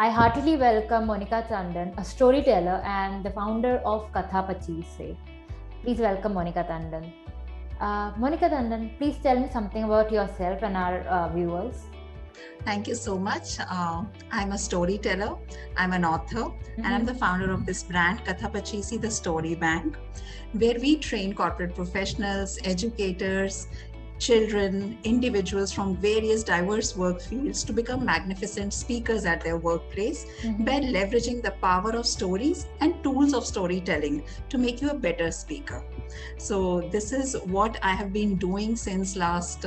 I heartily welcome Monica Tandon, a storyteller and the founder of Katha Pachise. Please welcome Monica Tandon. Monica Tandon, please tell me something about yourself and our viewers. Thank you so much. I'm a storyteller, I'm an author, and I'm the founder of this brand, Katha Pachisi, the Story Bank, where we train corporate professionals, educators, children, individuals from various diverse work fields to become magnificent speakers at their workplace by leveraging the power of stories and tools of storytelling to make you a better speaker. So this is what I have been doing since last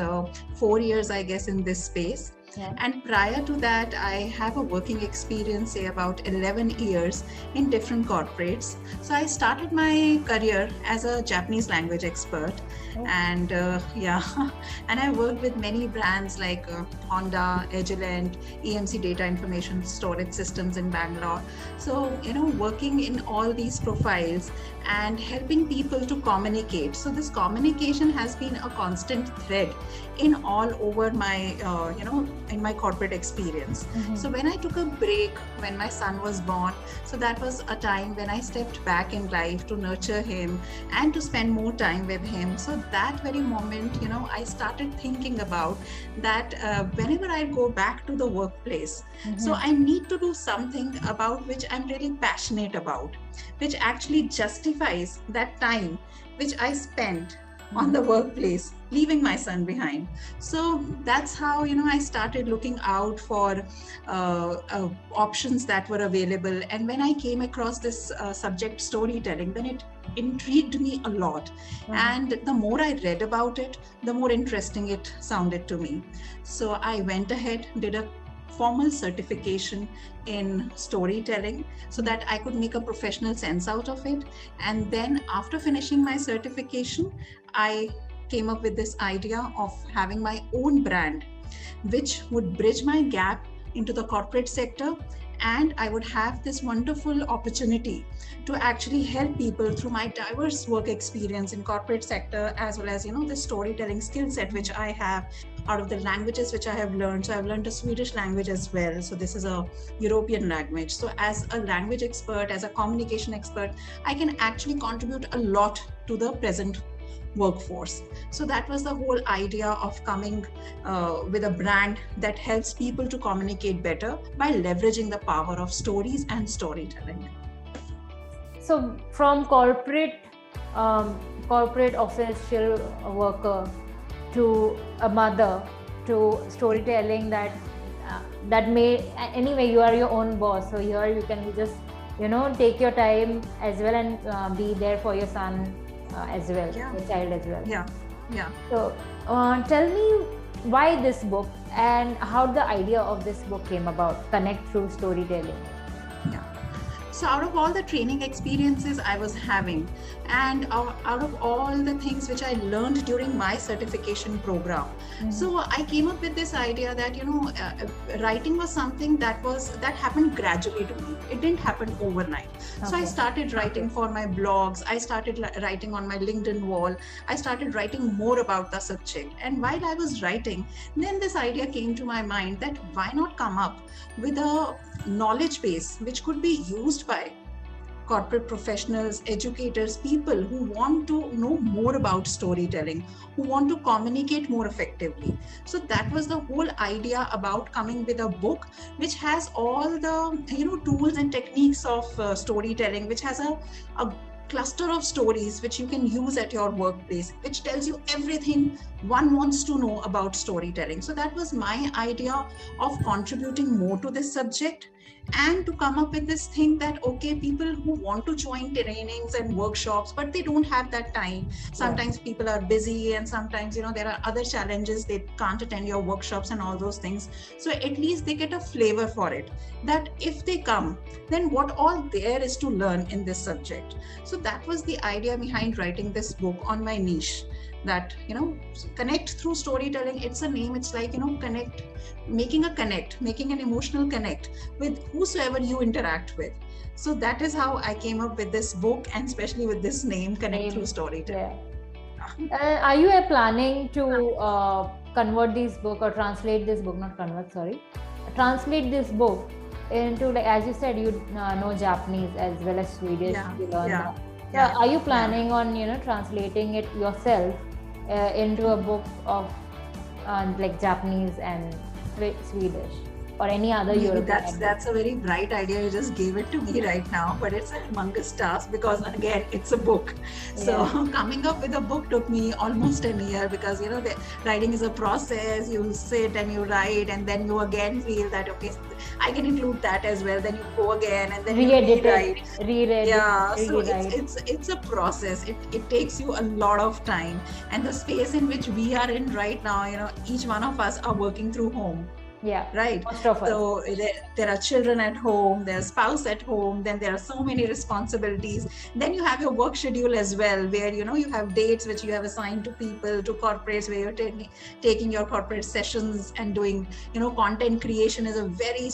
4 years, I guess, in this space. Yeah. And prior to that, I have a working experience, say about 11 years in different corporates. So I started my career as a Japanese language expert. And and I worked with many brands like Honda, Agilent, EMC Data Information Storage Systems in Bangalore. So, working in all these profiles and helping people to communicate. So this communication has been a constant thread in all over my, in my corporate experience. So when I took a break, when my son was born, so that was a time when I stepped back in life to nurture him and to spend more time with him. So that very moment, I started thinking about that whenever I go back to the workplace, so I need to do something about which I'm really passionate about, which actually justifies that time which I spent on the workplace, leaving my son behind. So that's how, I started looking out for options that were available. And when I came across this subject storytelling, then it intrigued me a lot. And the more I read about it, the more interesting it sounded to me. So I went ahead, did a formal certification in storytelling so that I could make a professional sense out of it. And then after finishing my certification, I came up with this idea of having my own brand, which would bridge my gap into the corporate sector. And I would have this wonderful opportunity to actually help people through my diverse work experience in corporate sector, as well as, the storytelling skill set, which I have out of the languages which I have learned. So I've learned a Swedish language as well. So this is a European language. So as a language expert, as a communication expert, I can actually contribute a lot to the present workforce. So that was the whole idea of coming with a brand that helps people to communicate better by leveraging the power of stories and storytelling. So from corporate official worker to a mother to storytelling, that may, anyway, you are your own boss. So here you can just, take your time as well and be there for your son as well, your child as well. Yeah. So tell me why this book and how the idea of this book came about, Connect Through Storytelling. So out of all the training experiences I was having, and out of all the things which I learned during my certification program, so I came up with this idea that, writing was something that happened gradually to me. It didn't happen overnight. So I started writing for my blogs. I started writing on my LinkedIn wall. I started writing more about the subject. And while I was writing, then this idea came to my mind that why not come up with a knowledge base which could be used by corporate professionals, educators, people who want to know more about storytelling, who want to communicate more effectively. So that was the whole idea about coming with a book which has all the tools and techniques of storytelling, which has a cluster of stories which you can use at your workplace, which tells you everything one wants to know about storytelling. So that was my idea of contributing more to this subject, and to come up with this thing that, okay, people who want to join trainings and workshops, but they don't have that time. Sometimes people are busy, and sometimes, there are other challenges. They can't attend your workshops and all those things. So at least they get a flavor for it, that if they come, then what all there is to learn in this subject. So that was the idea behind writing this book on my niche, that, connect through storytelling. It's a name. It's like, connect, making an emotional connect with whosoever you interact with. So that is how I came up with this book, and especially with this name, Connect Through Storytelling. Are you planning to convert this book or translate this book, translate this book into, like as you said, you know Japanese as well as Swedish. Yeah, You learn yeah, that. So yeah, are you yeah. planning on translating it yourself into a book of like Japanese and Swedish or any other Maybe European that's language? that's a very bright idea. You just gave it to me right now, but it's a humongous task because again, it's a book. So Yeah. coming up with a book took me almost a year because the writing is a process. You sit and you write, and then you again feel that okay, I can include that as well. Then you go again, and then you Re-edit rewrite. it, reread Yeah, it, so it's rewrite. it's it's a process. It takes you a lot of time, and the space in which we are in right now, each one of us are working through home. Yeah, Right. most of us. So there are children at home, there's spouse at home, then there are so many responsibilities. Then you have your work schedule as well, where you have dates which you have assigned to people, to corporates, where you're taking your corporate sessions and doing, content creation is a very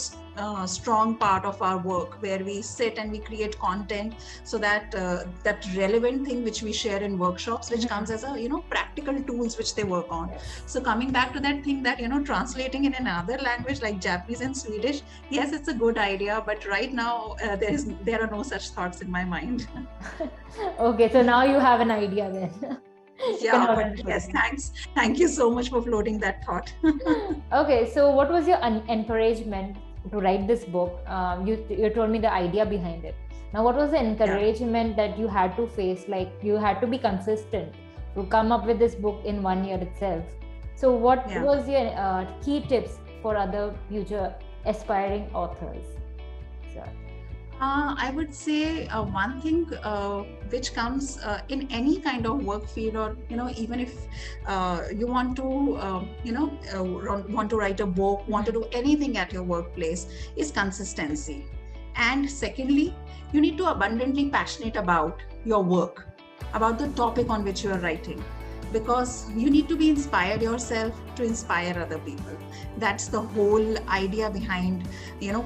strong part of our work, where we sit and we create content so that that relevant thing which we share in workshops, which comes as a practical tools which they work on. So coming back to that thing that translating in another language like Japanese and Swedish, yes, it's a good idea, but right now there are no such thoughts in my mind. Okay, so now you have an idea then. Yeah, but yes, thank you so much for floating that thought. Okay, so what was your encouragement to write this book? You told me the idea behind it. Now, what was the encouragement that you had to face? Like you had to be consistent to come up with this book in 1 year itself. So what was your key tips for other future aspiring authors? I would say one thing which comes in any kind of work field, or even if you want to want to write a book, want to do anything at your workplace, is consistency. And secondly, you need to abundantly passionate about your work, about the topic on which you are writing, because you need to be inspired yourself to inspire other people. That's the whole idea behind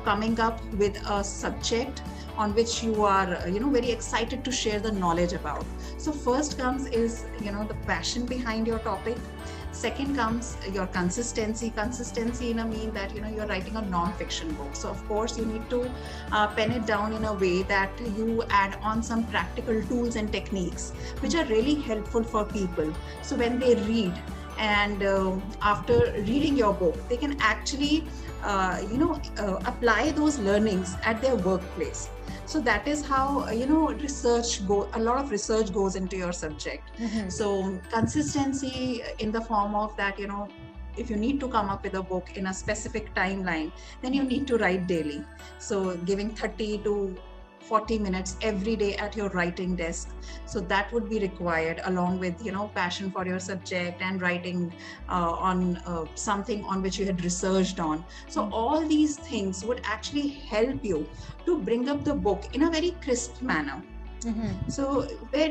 coming up with a subject on which you are very excited to share the knowledge about. So first comes is the passion behind your topic. Second comes your consistency in a mean that you're writing a non-fiction book, so of course you need to pen it down in a way that you add on some practical tools and techniques which are really helpful for people, so when they read and after reading your book, they can actually apply those learnings at their workplace. So that is how a lot of research goes into your subject. So consistency in the form of that, if you need to come up with a book in a specific timeline, then you need to write daily. So giving 30 to 40 minutes every day at your writing desk. So that would be required, along with passion for your subject and writing on something on which you had researched on. So all these things would actually help you to bring up the book in a very crisp manner. So where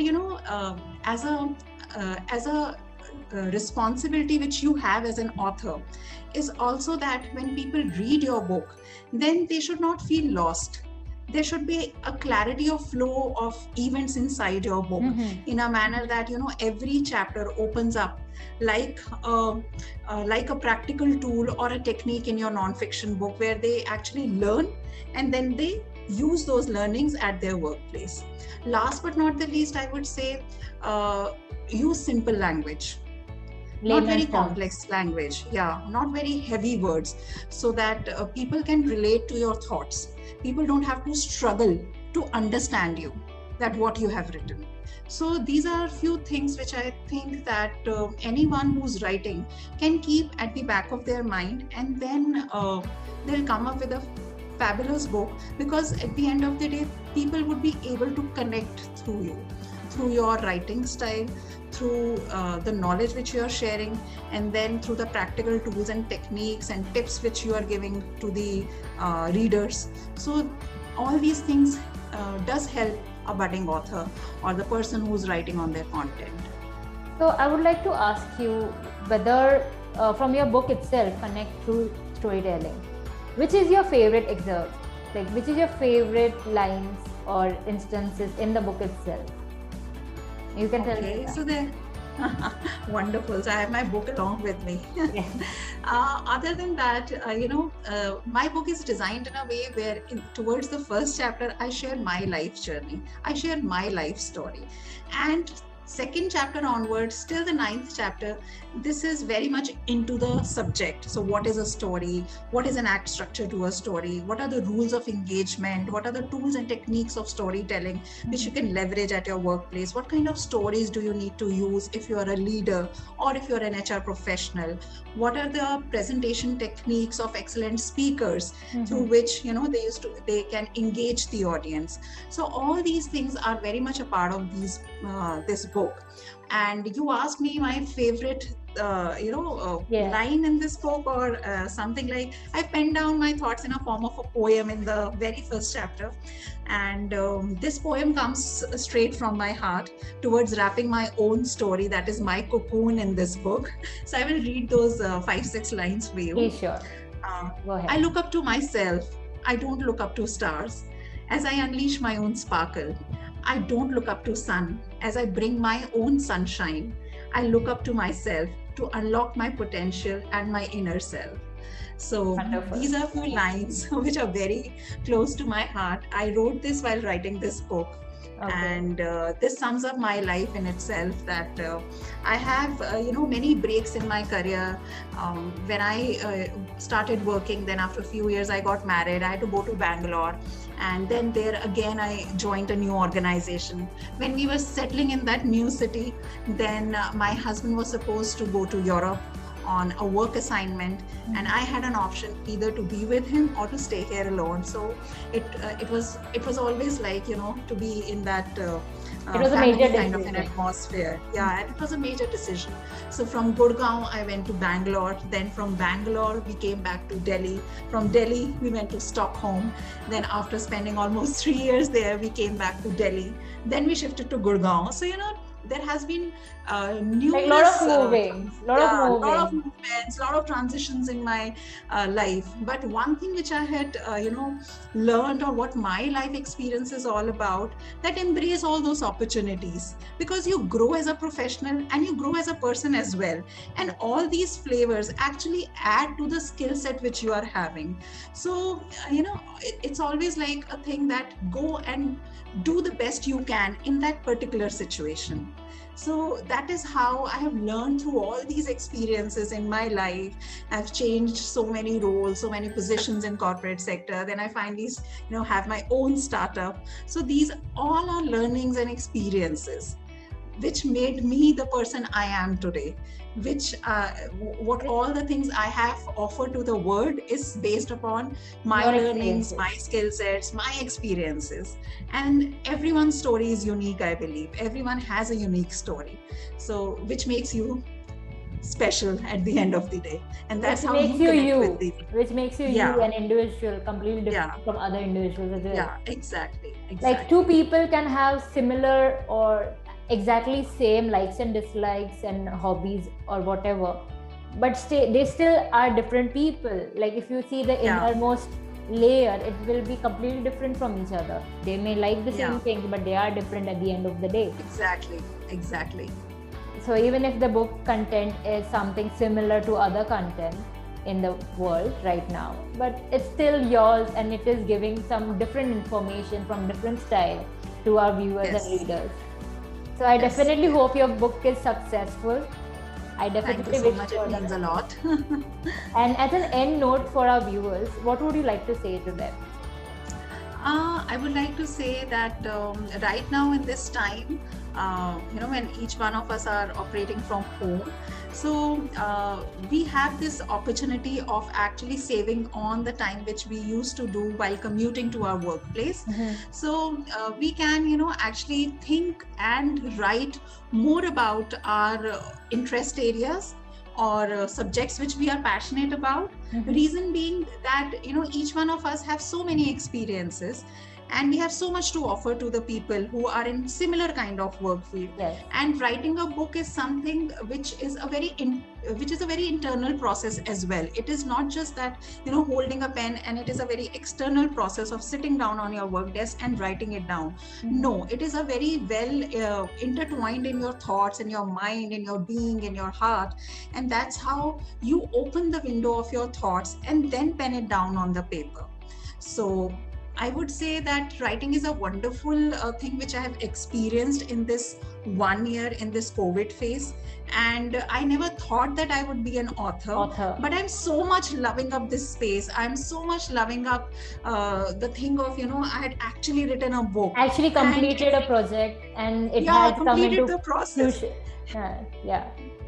as a responsibility which you have as an author is also that when people read your book, then they should not feel lost. There should be a clarity of flow of events inside your book in a manner that every chapter opens up like a practical tool or a technique in your non-fiction book, where they actually learn and then they use those learnings at their workplace. Last but not the least, I would say use simple language. Not very complex language, not very heavy words, so that people can relate to your thoughts. People don't have to struggle to understand you, that what you have written. So these are a few things which I think that anyone who's writing can keep at the back of their mind, and then they'll come up with a fabulous book, because at the end of the day, people would be able to connect through you, through your writing style, through the knowledge which you are sharing, and then through the practical tools and techniques and tips which you are giving to the readers. So all these things does help a budding author or the person who's writing on their content. So I would like to ask you whether from your book itself, Connect Through Storytelling, which is your favorite excerpt? Like, which is your favorite lines or instances in the book itself? You can tell me that. So Wonderful. So I have my book along with me. Yeah. Other than that, my book is designed in a way where towards the first chapter, I share my life journey. I share my life story. And second chapter onwards, till the ninth chapter, this is very much into the subject. So what is a story? What is an act structure to a story? What are the rules of engagement? What are the tools and techniques of storytelling which you can leverage at your workplace? What kind of stories do you need to use if you are a leader or if you're an HR professional? What are the presentation techniques of excellent speakers through which they can engage the audience? So all these things are very much a part of this book. And you asked me my favorite line in this book, or something like, I penned down my thoughts in a form of a poem in the very first chapter. And this poem comes straight from my heart towards wrapping my own story. That is my cocoon in this book. So I will read those 5-6 lines for you. Okay, sure. Go ahead. I look up to myself. I don't look up to stars. As I unleash my own sparkle, I don't look up to sun. As I bring my own sunshine, I look up to myself to unlock my potential and my inner self. So Wonderful. These are few lines which are very close to my heart. I wrote this while writing this book. Okay. And this sums up my life in itself, that I have many breaks in my career. When I started working, then after a few years I got married. I had to go to Bangalore, and then there again I joined a new organization. When we were settling in that new city, then my husband was supposed to go to Europe on a work assignment, and I had an option either to be with him or to stay here alone. So it was always like, to be in that it was a major kind of an atmosphere. Yeah, and it was a major decision. So from Gurgaon I went to Bangalore, then from Bangalore we came back to Delhi. From Delhi we went to Stockholm. Then after spending almost 3 years there, we came back to Delhi. Then we shifted to Gurgaon. So there has been numerous lot of movements, lot of transitions in my life. But one thing which I had learned, or what my life experience is all about, that embrace all those opportunities, because you grow as a professional and you grow as a person as well, and all these flavors actually add to the skill set which you are having. So it's always like a thing that go and do the best you can in that particular situation. So that is how I have learned through all these experiences in my life. I've changed so many roles, so many positions in corporate sector. Then I finally, have my own startup. So these all are learnings and experiences which made me the person I am today. What all the things I have offered to the world is based upon my learnings, my skill sets, my experiences. And everyone's story is unique, I believe. Everyone has a unique story. So, which makes you special at the end of the day. And that's how you connect with people. Which makes you an individual, completely different from other individuals as well. Yeah, exactly. Like two people can have similar or exactly same likes and dislikes and hobbies or whatever, but they still are different people. Like if you see the innermost layer, it will be completely different from each other. They may like the same things, but they are different at the end of the day. Exactly. So even if the book content is something similar to other content in the world right now, but it's still yours, and it is giving some different information from different style to our viewers and readers. So I definitely hope your book is successful. I definitely Thank you so much. It means a lot. And as an end note for our viewers, what would you like to say to them? I would like to say that right now in this time, when each one of us are operating from home, so we have this opportunity of actually saving on the time which we used to do while commuting to our workplace. So we can, actually think and write more about our interest areas or subjects which we are passionate about. Reason being that each one of us have so many experiences, and we have so much to offer to the people who are in similar kind of work field. Yes. And writing a book is something which is a very internal process as well. It is not just that, you know, holding a pen, and it is a very external process of sitting down on your work desk and writing it down. No, it is a very well intertwined in your thoughts, in your mind, in your being, in your heart, and that's how you open the window of your thoughts and then pen it down on the paper. So I would say that writing is a wonderful thing which I have experienced in this 1 year in this COVID phase. And I never thought that I would be an author. But I'm so much loving up this space. I'm so much loving up the thing of, you know, I had actually written a book. Actually completed a project, and it yeah, has come into the process.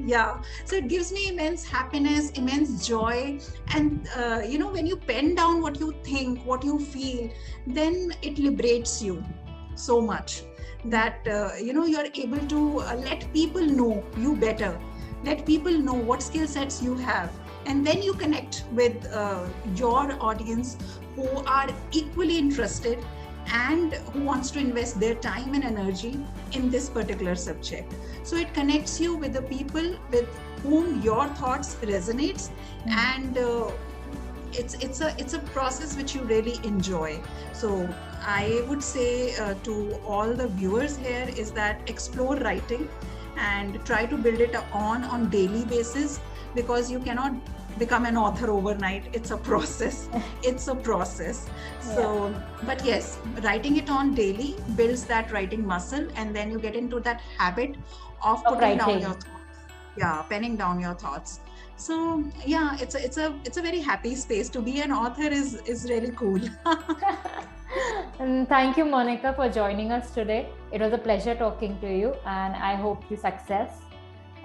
Yeah. So it gives me immense happiness, immense joy. And you know, when you pen down what you think, what you feel, then it liberates you so much that you know, you're able to let people know you better, let people know what skill sets you have, and then you connect with your audience who are equally interested and who wants to invest their time and energy in this particular subject. So it connects you with the people with whom your thoughts resonates, and it's a process which you really enjoy. So I would say to all the viewers here is that explore writing and try to build it on daily basis, because you cannot become an author overnight. It's a process. So but yes, writing it on daily builds that writing muscle, and then you get into that habit of putting down your thoughts, penning down your thoughts. So yeah, it's a very happy space. To be an author is really cool. And thank you, Monica, for joining us today. It was a pleasure talking to you, and I hope you success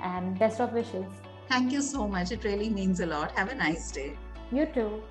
and best of wishes. Thank you so much. It really means a lot. Have a nice day. You too.